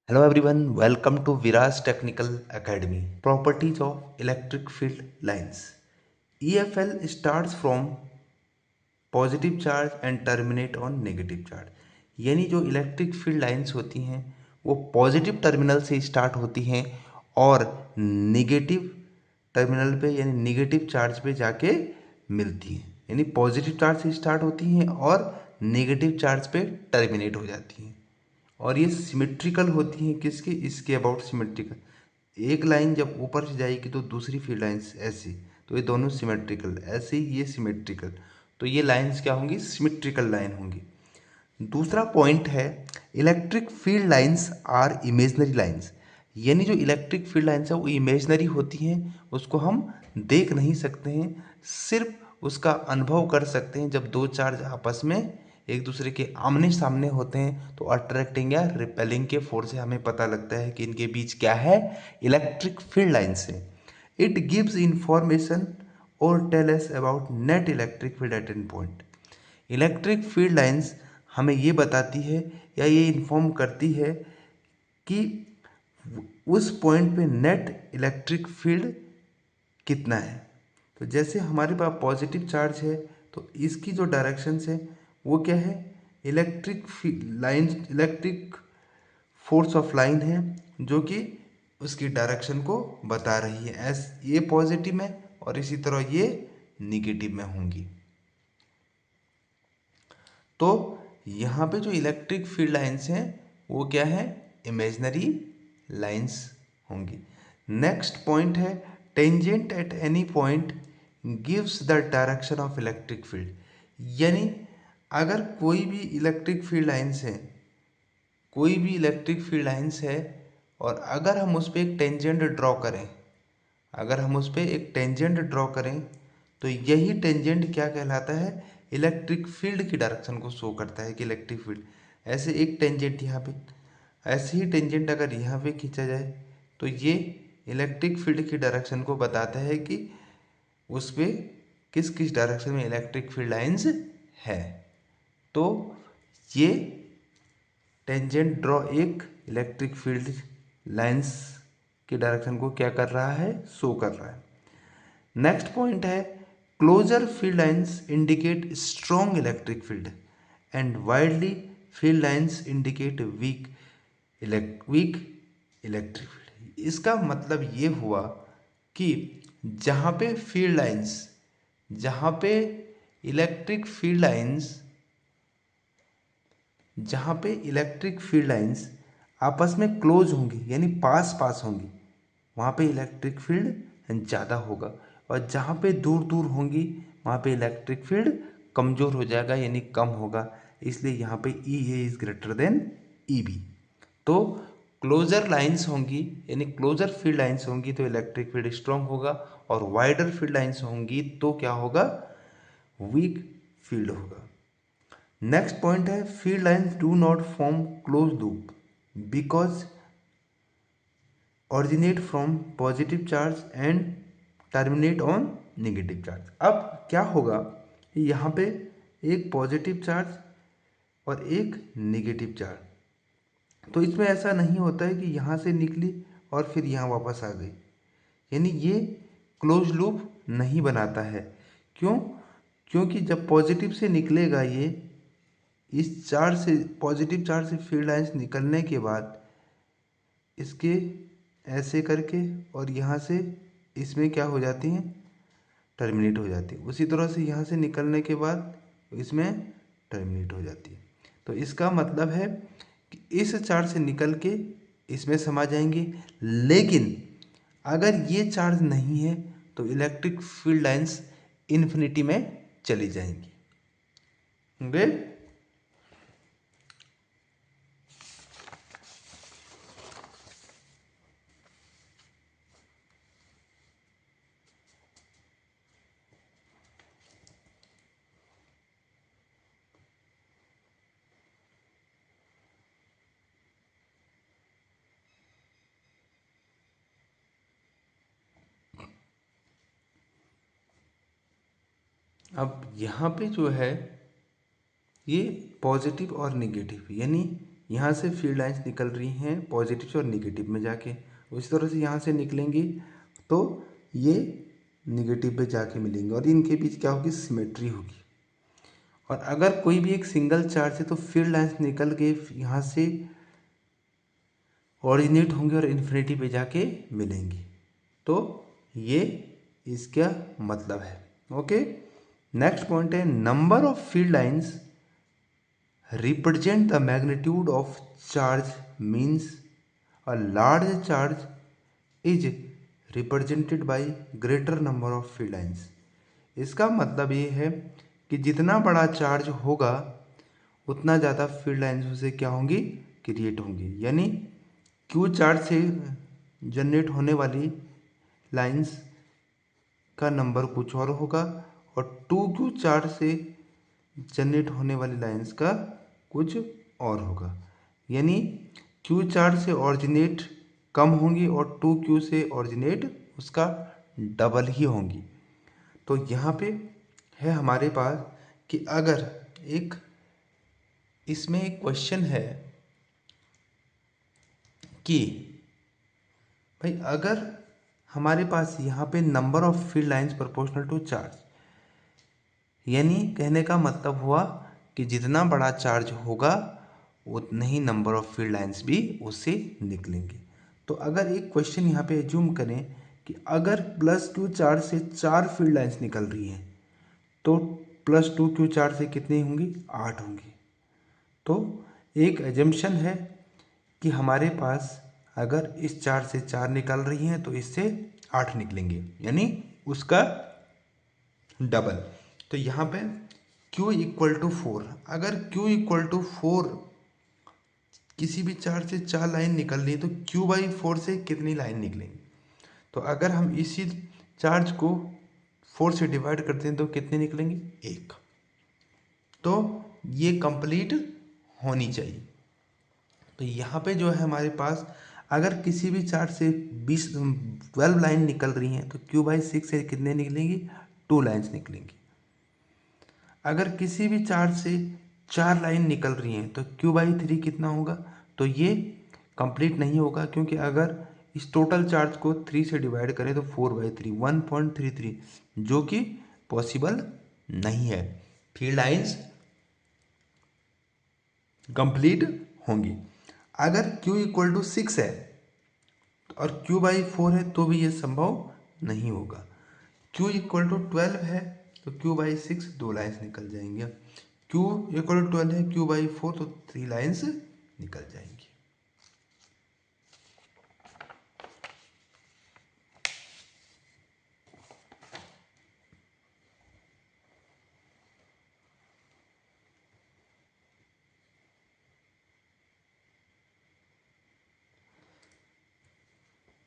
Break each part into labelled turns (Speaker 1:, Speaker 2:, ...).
Speaker 1: Hello everyone, welcome to Viraj Technical Academy. Properties of electric field lines. EFL starts from positive charge and terminate on negative charge. यानी जो electric field lines होती हैं वो positive terminal से start होती हैं और negative terminal पे यानी नेगेटिव चार्ज पे जाके मिलती हैं। यानी पॉजिटिव चार्ज से स्टार्ट होती हैं और नेगेटिव चार्ज पे टर्मिनेट हो जाती हैं। और ये सिमेट्रिकल होती हैं किसके, इसके अबाउट सिमेट्रिकल। एक लाइन जब ऊपर से जाएगी तो दूसरी फील्ड लाइंस ऐसी, तो ये दोनों सिमेट्रिकल, ऐसे ही ये सिमेट्रिकल, तो ये लाइंस क्या होंगी, सिमेट्रिकल लाइन होंगी। दूसरा पॉइंट है electric field lines are imaginary lines. यानी जो इलेक्ट्रिक फील्ड लाइंस है वो इमेजनरी होती हैं, उसको हम देख नहीं सकते हैं, सिर्फ उसका अनुभव कर सकते हैं जब दो चार्ज आपस में एक दूसरे के आमने सामने होते हैं तो अट्रैक्टिंग या रिपेलिंग के फोर्स से हमें पता लगता है कि इनके बीच क्या है, इलेक्ट्रिक फील्ड लाइंस है। इट गिव्स इंफॉर्मेशन और tell us about net electric field at an point. Electric field lines हमें ये बताती है या ये इन्फॉर्म करती है कि उस पॉइंट पे नेट इलेक्ट्रिक फील्ड कितना है। तो जैसे हमारे पास पॉजिटिव चार्ज है तो इसकी जो डायरेक्शंस है वो क्या है, electric line, electric force of line है जो कि उसकी डायरेक्शन को बता रही है। एस ये पॉजिटिव में और इसी तरह ये निगेटिव में होंगी। तो यहाँ पे जो इलेक्ट्रिक फील्ड लाइंस हैं वो क्या है, इमेजनरी लाइंस होंगी। नेक्स्ट पॉइंट है tangent at any point gives the direction of electric field. यानी अगर कोई भी इलेक्ट्रिक फील्ड लाइंस है, कोई भी इलेक्ट्रिक फील्ड लाइंस है और अगर हम उस पर एक टेंजेंट ड्रॉ करें, अगर हम उस पर एक टेंजेंट ड्रॉ करें तो यही टेंजेंट क्या कहलाता है, इलेक्ट्रिक फील्ड की डायरेक्शन को शो करता है कि इलेक्ट्रिक फील्ड। ऐसे एक टेंजेंट यहाँ पे, ऐसे ही टेंजेंट अगर यहाँ पे खींचा जाए तो ये इलेक्ट्रिक फील्ड की डायरेक्शन को बताता है कि उस पर किस किस डायरेक्शन में इलेक्ट्रिक फील्ड लाइंस है। तो ये टेंजेंट ड्रॉ एक इलेक्ट्रिक फील्ड लाइंस की डायरेक्शन को क्या कर रहा है, शो कर रहा है। नेक्स्ट पॉइंट है closer field lines indicate strong electric field and widely field lines indicate weak electric field. इसका मतलब ये हुआ कि जहाँ पे फील्ड लाइंस, जहाँ पे इलेक्ट्रिक फील्ड लाइंस, जहाँ पे इलेक्ट्रिक फील्ड लाइंस आपस में क्लोज होंगी यानी पास पास होंगी, वहाँ पे इलेक्ट्रिक फील्ड ज़्यादा होगा। और जहाँ पे दूर दूर होंगी वहाँ पे इलेक्ट्रिक फील्ड कमज़ोर हो जाएगा यानी कम होगा। इसलिए यहाँ पे E A is greater than E B. तो क्लोजर लाइंस होंगी यानी क्लोजर फील्ड लाइंस होंगी तो इलेक्ट्रिक फील्ड स्ट्रांग होगा, और वाइडर फील्ड लाइंस होंगी तो क्या होगा, वीक फील्ड होगा। नेक्स्ट पॉइंट है field lines do not form close loop because originate from positive charge and terminate on negative charge. अब क्या होगा, यहाँ पे एक पॉजिटिव चार्ज और एक नेगेटिव चार्ज, तो इसमें ऐसा नहीं होता है कि यहाँ से निकली और फिर यहाँ वापस आ गई, यानी ये क्लोज लूप नहीं बनाता है। क्यों, क्योंकि जब पॉजिटिव से निकलेगा ये, इस चार्ज से, पॉजिटिव चार्ज से फील्ड लाइंस निकलने के बाद इसके ऐसे करके और यहाँ से इसमें क्या हो जाती हैं, टर्मिनेट हो जाती है। उसी तरह से यहाँ से निकलने के बाद इसमें टर्मिनेट हो जाती है। तो इसका मतलब है कि इस चार्ज से निकल के इसमें समा जाएंगे, लेकिन अगर ये चार्ज नहीं है तो इलेक्ट्रिक फील्ड लाइंस इन्फिनिटी में चली जाएंगी। ओके। अब यहाँ पे जो है ये पॉजिटिव और निगेटिव, यानी यहाँ से फील्ड लाइंस निकल रही हैं पॉजिटिव और निगेटिव में जाके, उसी तरह से यहाँ से निकलेंगी तो ये निगेटिव पे जाके मिलेंगे और इनके बीच क्या होगी, सिमेट्री होगी। और अगर कोई भी एक सिंगल चार्ज है तो फील्ड लाइंस निकल के यहाँ से ऑरिजिनेट होंगे और इन्फिनिटी पे जाके मिलेंगी। तो ये इसका मतलब है। ओके, नेक्स्ट पॉइंट है number of field lines represent the magnitude of charge, means a large charge is represented by greater number of field lines। इसका मतलब ये है कि जितना बड़ा चार्ज होगा उतना ज़्यादा फील्ड लाइन्स उसे क्या होंगी, क्रिएट होंगी। यानी क्यू चार्ज से जनरेट होने वाली लाइंस का नंबर कुछ और होगा और 2Q चार्ज से जनरेट होने वाली लाइंस का कुछ और होगा। यानी Q चार्ज से ऑरिजिनेट कम होंगी और 2Q से ऑरिजिनेट उसका डबल ही होंगी। तो यहाँ पे है हमारे पास कि अगर एक इसमें एक क्वेश्चन है कि भाई अगर हमारे पास यहाँ पे number of field lines proportional to charge, यानी कहने का मतलब हुआ कि जितना बड़ा चार्ज होगा उतने ही नंबर ऑफ फील्ड लाइंस भी उससे निकलेंगे। तो अगर एक क्वेश्चन यहाँ पे एज्यूम करें कि अगर +2 चार्ज से 4 फील्ड लाइंस निकल रही हैं तो +2Q चार्ज से कितनी होंगी, 8 होंगी। तो एक एजम्पशन है कि हमारे पास अगर इस चार्ज से 4 निकल रही हैं तो इससे 8 निकलेंगे, यानी उसका डबल। तो यहाँ पे Q = 4, अगर Q = 4 किसी भी चार्ज से 4 लाइन निकल रही है तो Q/4 से कितनी लाइन निकलेंगी। तो अगर हम इसी चार्ज को 4 से डिवाइड करते हैं तो कितने निकलेंगे, 1। तो ये कंप्लीट होनी चाहिए। तो यहाँ पे जो है हमारे पास अगर किसी भी चार्ज से 12 लाइन निकल रही हैं तो Q/6 से कितने निकलेंगी, 2 लाइन्स निकलेंगी। अगर किसी भी चार्ज से 4 लाइन निकल रही हैं तो Q/3 कितना होगा, तो ये कंप्लीट नहीं होगा क्योंकि अगर इस टोटल चार्ज को 3 से डिवाइड करें तो 4/3 1.33, जो कि पॉसिबल नहीं है। फील्ड लाइंस कंप्लीट होंगी। अगर Q = 6 है और Q/4 है तो भी ये संभव नहीं होगा। Q = 12 है तो Q/6 2 लाइन्स निकल जाएंगे। Q = 12 है, Q/4 तो 3 लाइन्स निकल जाएंगी।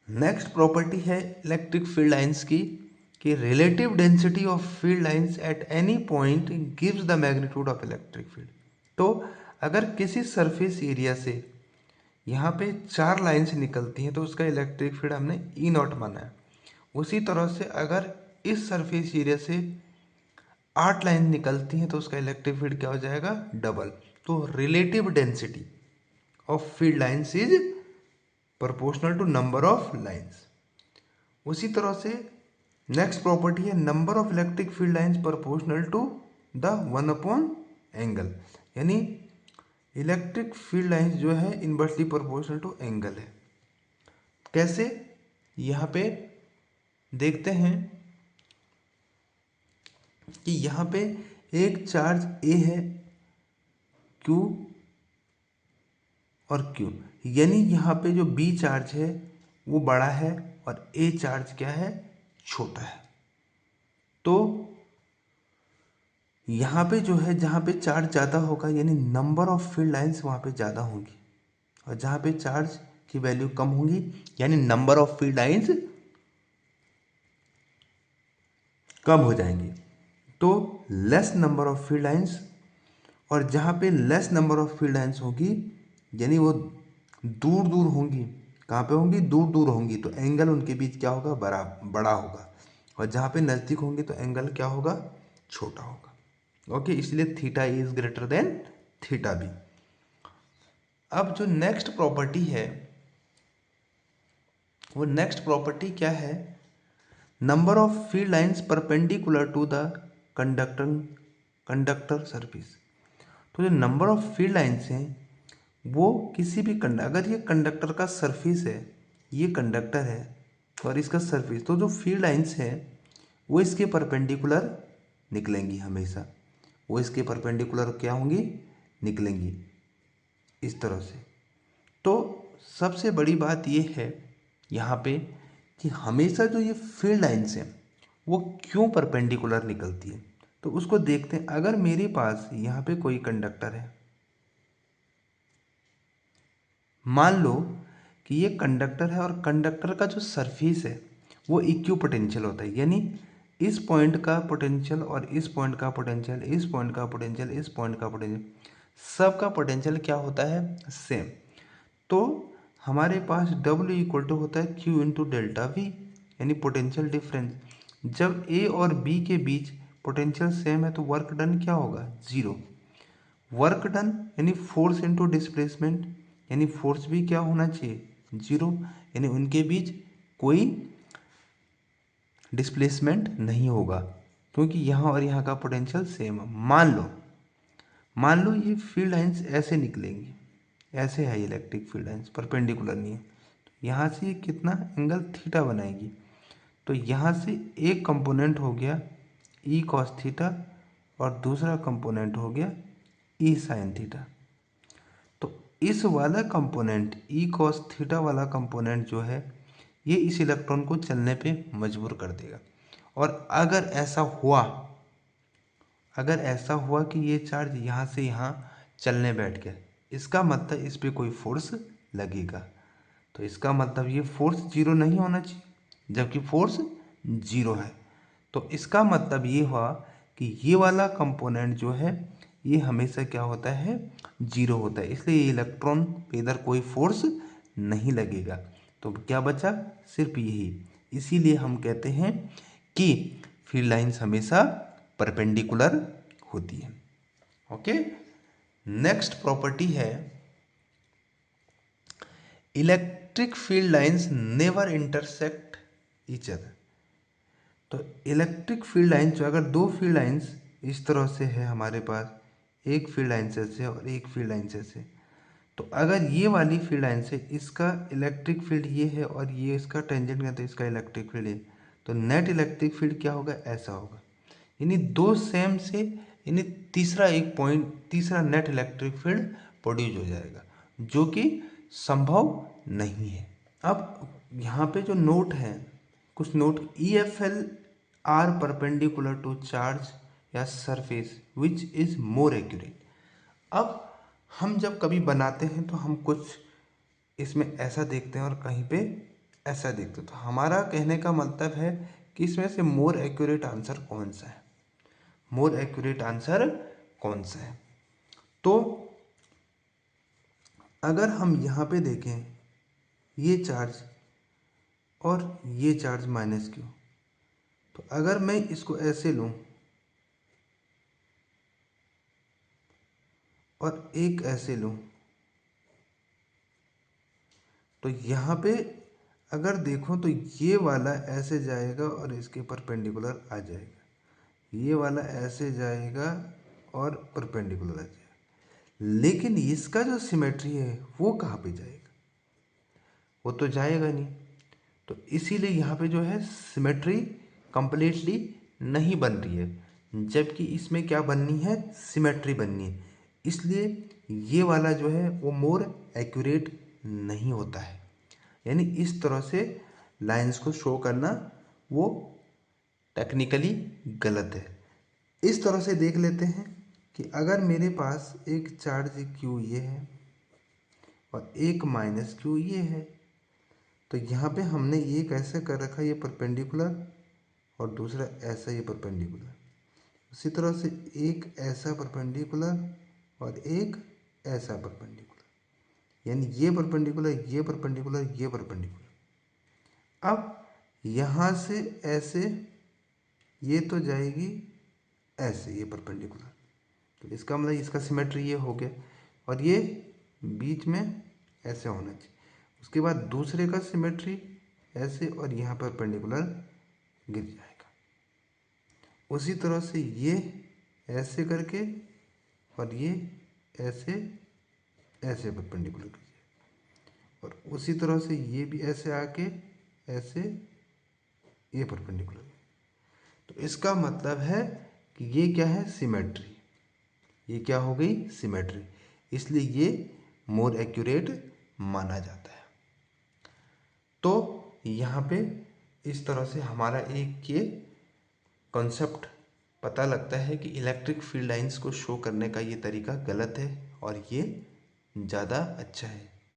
Speaker 1: नेक्स्ट प्रॉपर्टी है इलेक्ट्रिक फील्ड लाइंस की कि relative density of field lines at any point gives the magnitude of electric field. तो अगर किसी सरफेस एरिया से यहाँ पे 4 लाइन्स निकलती हैं तो उसका इलेक्ट्रिक फील्ड हमने E0 माना है। उसी तरह से अगर इस सरफेस एरिया से 8 लाइन निकलती हैं तो उसका इलेक्ट्रिक फील्ड क्या हो जाएगा, डबल। तो relative density of field lines is proportional to number of lines. उसी तरह से नेक्स्ट प्रॉपर्टी है number of electric field lines proportional to the 1/एंगल, यानी इलेक्ट्रिक फील्ड लाइंस जो है इनवर्सली प्रोपोर्शनल टू एंगल है। कैसे, यहाँ पे देखते हैं कि यहाँ पे एक चार्ज A है Q और Q, यानी यहाँ पे जो B चार्ज है वो बड़ा है और A चार्ज क्या है, छोटा है। तो यहाँ पे जो है जहाँ पे चार्ज ज़्यादा होगा यानी नंबर ऑफ फील्ड लाइंस वहाँ पे ज़्यादा होंगी और जहाँ पे चार्ज की वैल्यू कम होंगी यानी नंबर ऑफ फील्ड लाइंस कम हो जाएंगी। तो less number of field lines, और जहाँ पे less number of field lines होगी यानी वो दूर दूर होंगी, कहाँ पे होंगी, दूर दूर होंगी, तो एंगल उनके बीच क्या होगा, बड़ा होगा। और जहाँ पे नज़दीक होंगे तो एंगल क्या होगा, छोटा होगा। ओके, इसलिए theta is greater than theta B. अब जो नेक्स्ट प्रॉपर्टी है, वो नेक्स्ट प्रॉपर्टी क्या है, number of field lines perpendicular to the conductor surface. तो जो नंबर ऑफ फील्ड लाइंस हैं वो किसी भी अगर ये कंडक्टर का सरफेस है, ये कंडक्टर है और इसका सरफेस, तो जो फील्ड लाइंस है वो इसके परपेंडिकुलर निकलेंगी हमेशा, वो इसके परपेंडिकुलर क्या होंगी, निकलेंगी इस तरह से। तो सबसे बड़ी बात ये है यहाँ पे कि हमेशा जो ये फील्ड लाइंस हैं वो क्यों परपेंडिकुलर निकलती है, तो उसको देखते हैं। अगर मेरे पास यहाँ पे कोई कंडक्टर है, मान लो कि ये कंडक्टर है और कंडक्टर का जो सरफेस है वो इक्यू पोटेंशियल होता है, यानी इस पॉइंट का पोटेंशियल और इस पॉइंट का पोटेंशियल, इस पॉइंट का पोटेंशियल, इस पॉइंट का पोटेंशियल, सबका पोटेंशियल क्या होता है, सेम। तो हमारे पास W इक्वल टू होता है Q इंटू डेल्टा वी, यानी पोटेंशियल डिफरेंस। जब A और B के बीच पोटेंशियल सेम है तो वर्क डन क्या होगा, जीरो। वर्क डन यानी फोर्स इनटू डिस्प्लेसमेंट, यानी फोर्स भी क्या होना चाहिए, जीरो, यानी उनके बीच कोई डिस्प्लेसमेंट नहीं होगा क्योंकि यहाँ और यहाँ का पोटेंशियल सेम है। मान लो ये फील्ड लाइंस ऐसे निकलेंगी, ऐसे है इलेक्ट्रिक फील्ड लाइंस, परपेंडिकुलर नहीं है, तो यहाँ से ये कितना एंगल थीटा बनाएगी। तो यहाँ से एक कंपोनेंट हो गया ई कॉस थीटा और दूसरा कंपोनेंट हो गया ई साइन थीटा। तो इस वाला कंपोनेंट ई कॉस थीटा वाला कंपोनेंट जो है ये इस इलेक्ट्रॉन को चलने पे मजबूर कर देगा। और अगर ऐसा हुआ कि ये चार्ज यहाँ से यहाँ चलने बैठ गया, इसका मतलब इस पर कोई फोर्स लगेगा। तो इसका मतलब ये फोर्स जीरो नहीं होना चाहिए, जबकि फोर्स जीरो है। तो इसका मतलब ये हुआ कि ये वाला कंपोनेंट जो है ये हमेशा क्या होता है, जीरो होता है, इसलिए ये इलेक्ट्रॉन पे इधर कोई फोर्स नहीं लगेगा। तो क्या बचा, सिर्फ यही। इसीलिए हम कहते हैं कि फील्ड लाइंस हमेशा परपेंडिकुलर होती है। ओके, नेक्स्ट प्रॉपर्टी है electric field lines never intersect each other. तो इलेक्ट्रिक फील्ड लाइंस जो, अगर दो फील्ड लाइंस इस तरह से है हमारे पास, एक फील्ड लाइन से और एक फील्ड लाइन से, तो अगर ये वाली फील्ड लाइन से इसका इलेक्ट्रिक फील्ड ये है और ये इसका टेंजेंट है तो इसका इलेक्ट्रिक फील्ड है, तो नेट इलेक्ट्रिक फील्ड क्या होगा, ऐसा होगा। यानी दो सेम से, यानी तीसरा नेट इलेक्ट्रिक फील्ड प्रोड्यूस हो जाएगा, जो कि संभव नहीं है। अब यहाँ पे जो नोट है, कुछ note, EFL are perpendicular to charge या surface which is more accurate. अब हम जब कभी बनाते हैं तो हम कुछ इसमें ऐसा देखते हैं और कहीं पे ऐसा देखते हैं, तो हमारा कहने का मतलब है कि इसमें से मोर एक्यूरेट आंसर कौन सा है, मोर एक्यूरेट आंसर कौन सा है। तो अगर हम यहाँ पे देखें ये चार्ज और ये चार्ज माइनस क्यू, तो अगर मैं इसको ऐसे लूँ और एक ऐसे लूँ, तो यहाँ पे अगर देखो तो ये वाला ऐसे जाएगा और इसके परपेंडिकुलर आ जाएगा, ये वाला ऐसे जाएगा और परपेंडिकुलर आ जाएगा, लेकिन इसका जो सिमेट्री है वो कहाँ पे जाएगा, वो तो जाएगा नहीं। तो इसीलिए यहाँ पे जो है सिमेट्री कंप्लीटली नहीं बन रही है, जबकि इसमें क्या बननी है, सिमेट्री बननी है। इसलिए ये वाला जो है वो मोर एक्यूरेट नहीं होता है, यानी इस तरह से लाइंस को शो करना वो टेक्निकली गलत है। इस तरह से देख लेते हैं कि अगर मेरे पास एक चार्ज क्यू ये है और एक माइनस क्यू ये है, तो यहाँ पे हमने एक ऐसे कर रखा है ये परपेंडिकुलर और दूसरा ऐसा ये परपेंडिकुलर, उसी तरह से एक ऐसा परपेंडिकुलर और एक ऐसा परपेंडिकुलर, यानी ये परपेंडिकुलर, ये परपेंडिकुलर, ये परपेंडिकुलर। अब यहाँ से ऐसे ये तो जाएगी ऐसे, ये परपेंडिकुलर, तो इसका मतलब इसका सिमेट्री ये हो गया। और ये बीच में ऐसे होना चाहिए। उसके बाद दूसरे का सिमेट्री ऐसे और यहाँ पर परपेंडिकुलर गिर जाएगा। उसी तरह से ये ऐसे करके और ये ऐसे ऐसे परपेंडिकुलर गिर जाएगा, और उसी तरह से ये भी ऐसे आके ऐसे ये परपेंडिकुलर। तो इसका मतलब है कि ये क्या है, सिमेट्री। ये क्या हो गई, सिमेट्री, इसलिए ये मोर एक्यूरेट माना जाता है। तो यहाँ पे इस तरह से हमारा एक ये कॉन्सेप्ट पता लगता है कि इलेक्ट्रिक फील्ड लाइंस को शो करने का ये तरीका गलत है और ये ज़्यादा अच्छा है।